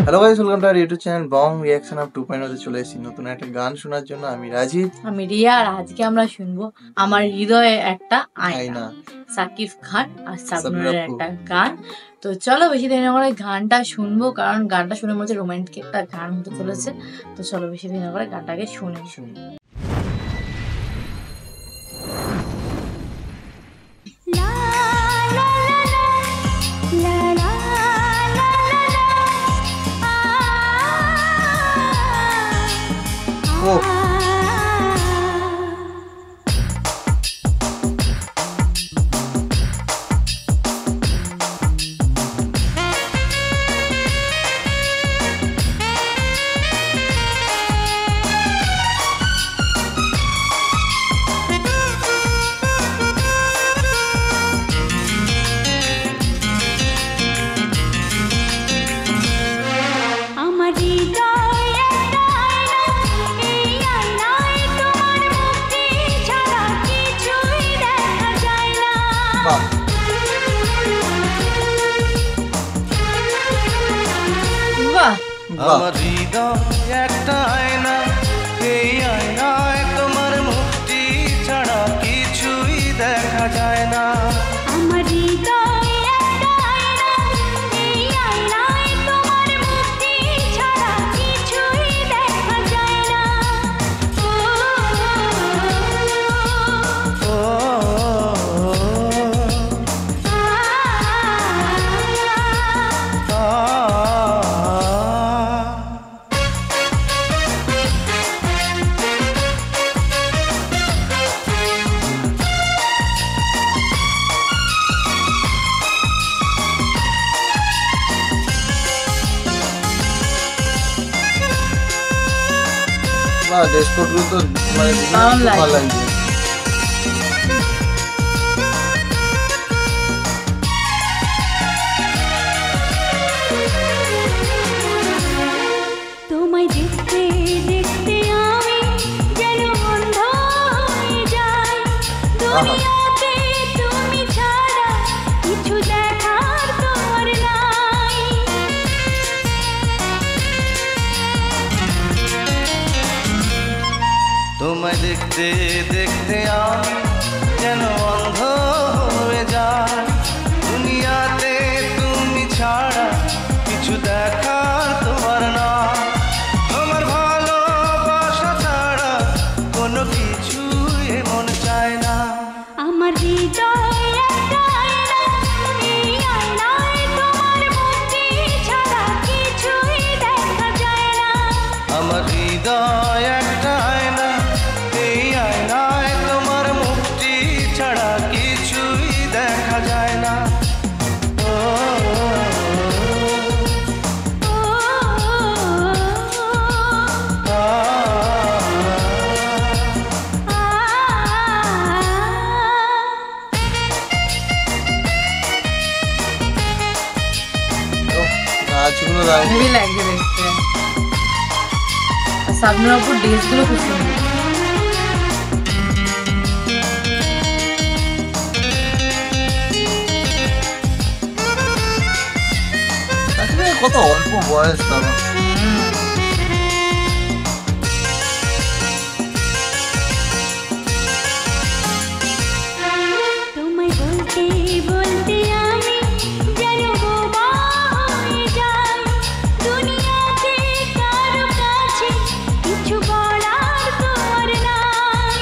Hello guys, welcome to our YouTube channel Bong reaction of 2.0 তে চলে এসেছি নতুন একটা গান শোনার জন্য। আমি রাজীব, আমি রিয়া। আর আজকে আমরা শুনবো আমার হৃদয়ে একটা আয়না, আয়না, সাকিব খান আর সাবনুরের সাবনুরের একটা গান। তো চলো বেশি দেরি না করে গানটা শুনবো, কারণ গানটা শুনে মনে হচ্ছে রোমান্টিক একটা গান হতে চলেছে। তো চলো বেশি দেরি না করে গানটাকে শুনি। ও আমার হৃদয় একটা আয়না, এই আয়নায় তোমার মুক্তি ছাড়া কিছুই দেখা যায় না। আমার হৃদয় একটা আয়না, এই আয়নায় তোমার মুক্তি ছাড়া কিছুই দেখা যায় না। ড্যাশবোর্ড গুলো তো মানে দারুণ লাগছে। ভালো লাগছে। তোমায় দেখতে দেখতে আমি যেন অন্ধ হয়ে যাই। দুনিয়াতে তুমি ছাড়া কিছু দেখার তোর নাই। তোমায় দেখতে দেখতে আমি যেন অন্ধ হয়ে যাই। দুনিয়াতে তুমি ছাড়া কিছু দেখার তোমার না। তোমার ভালোবাসা ছাড়া কোনো কিছু এমন চায় না। আমার হৃদয় একটা আয়না, এই আয়নায় তোমার মুক্তি ছাড়া কিছুই দেখা যায় না। আমার হৃদয় একটা আয়না, এই আয়নায় তোমার মুক্তি ছাড়া কিছুই দেখা যায় না। নাচগুলো দারুণ। হেভি লাগছে দেখতে। আর সাবনুরের উপর ড্রেসগুলো খুব সুন্দর। আসলে কত অল্প বয়স তারা। তোমায় বলতে বলতে আমি যেন বোবা হয়ে যাই। দুনিয়াতে কারো কাছে কিছু বলার তোর নাই।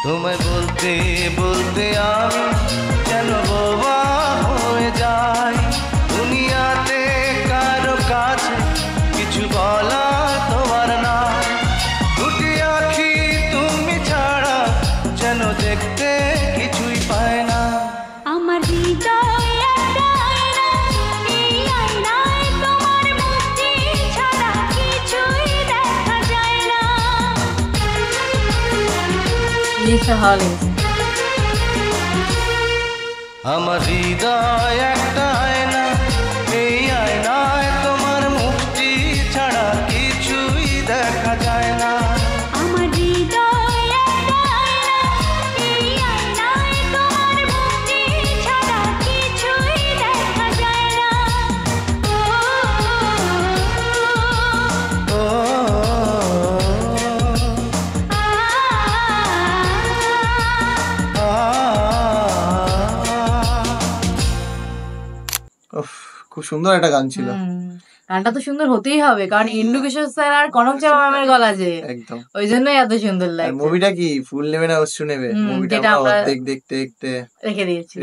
তোমায় বলতে বলতে আমি যেন বোবা হয়ে যাই। দুনিয়াতে কারো কাছে কিছু বলা তোমার না। দুটি আখি তুমি ছাড়া যেন দেখতে কিছুই পায় না। আমার হৃদয় একটা আয়না, এই আয়নায় তোমার মুক্তি ছাড়া কিছুই দেখা যায় না। জিনিসটা ভালো লেগেছে। আমার হৃদয় একটা আয়না, এই আয়নায় তোমার মুক্তি ছাড়া কিছুই দেখা যায় না। আমার হৃদয় একটা আয়না, খুব সুন্দর একটা গান ছিল। গানটা তো সুন্দর হতেই হবে, কারণ ইন্দু কিশোর স্যার আর কনক চাওয়া ম্যামের গলা যে, একদম। ওই জন্যই এত সুন্দর আর লাগছে। মুভিটা কি ফুল নেবে না অশ্রু নেবে? মুভিটা যেটা আমরা আমরা অর্ধেক দেখতে দেখতে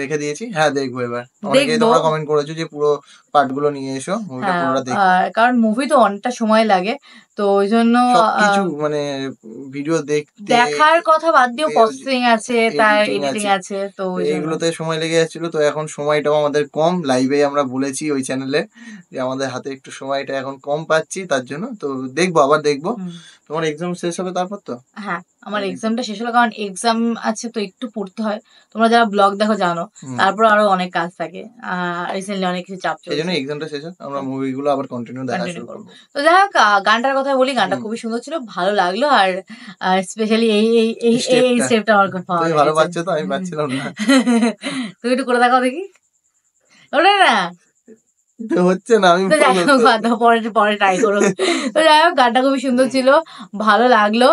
রেখে দিয়েছি। হ্যাঁ দেখবো এবার। অনেকেই দেখবো। তোমরা কমেন্ট করেছো যে পুরো পার্ট গুলো নিয়ে এসো, মুভিটা হ্যাঁ, পুরোটা দেখবো। কারণ মুভি তো অনেকটা সময় লাগে, তো ওই জন্য সবকিছু মানে ভিডিও দেখতে দেখার কথা বাদ দিয়েও এ- প্রসেসিং আছে, তার editing এডিটিং আছে। আছে, তো ওই জন্য এইগুলোতে সময় লেগে যাচ্ছিল, তো এখন সময়টাও আমাদের কম। লাইভে আমরা বলেছি ওই চ্যানেলে যে আমাদের হাতে একটু সময়টা এখন কম পাচ্ছি, তার জন্য তো দেখবো, আবার দেখবো। হুম। তোমার এক্সাম শেষ হবে তারপর তো? হ্যাঁ, আমার এক্সামটা শেষ হলো, কারণ এক্সাম আছে তো একটু পড়তে হয়। তোমরা যারা ব্লগ দেখো জানো, হুম। তারপর আরো অনেক কাজ থাকে। রিসেন্টলি অনেক কিছু চাপ সেই জন্য চলছে, এক্সামটা শেষ হোক, আমরা মুভিগুলো আবার কন্টিনিউ দেখা কন্টিনিউ শুরু করবো। করবো। তো যাই হোক, গানটার কথা বলি, গানটা হুম। খুবই সুন্দর ছিল, ভালো লাগলো। আর স্পেশালি এই এই এই এই স্টেপটা স্টেপটা আমার খুব ভালো তুমি ভালো লেগেছে। পাচ্ছ তো, আমি পাচ্ছিলাম না। তুমি একটু করে দেখাও দেখি। ওটা না, তো হচ্ছে না, আমি তো যাই হোক, বাদ দাও, পরে পরে ট্রাই করো। তো যাই হোক, গানটা খুবই সুন্দর ছিল, ভালো লাগলো।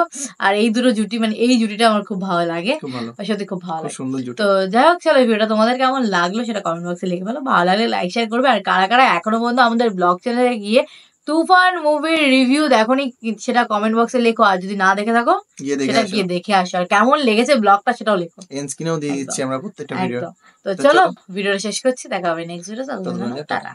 আর এই দুটো জুটি, মানে এই জুটিটা আমার খুব ভালো লাগে, খুব ভালো, সত্যি খুব ভালো খুব লাগে। সুন্দর জুটি। তো যাই হোক, চলো, ভিডিওটা তোমাদের কেমন লাগলো সেটা কমেন্ট বক্সে লিখে ফেলো। ভালো লাগলে লাইক শেয়ার করবে। আর কারা কারা এখনো পর্যন্ত আমাদের ব্লগ চ্যানেলে গিয়ে তুফান মুভির রিভিউ দেখোনি, সেটা কমেন্ট বক্সে লেখো। আর যদি না দেখে থাকো, গিয়ে দেখে সেটা আসো। গিয়ে দেখে আসো। আর কেমন লেগেছে ব্লগটা সেটাও লেখো। এন্ড স্ক্রিনেও দিয়ে একদম। দিচ্ছি আমরা প্রত্যেকটা ভিডিও। একদম। তো তো চলো, চলো। ভিডিওটা শেষ করছি, দেখা হবে নেক্সট ভিডিও। ততক্ষণ টাটা।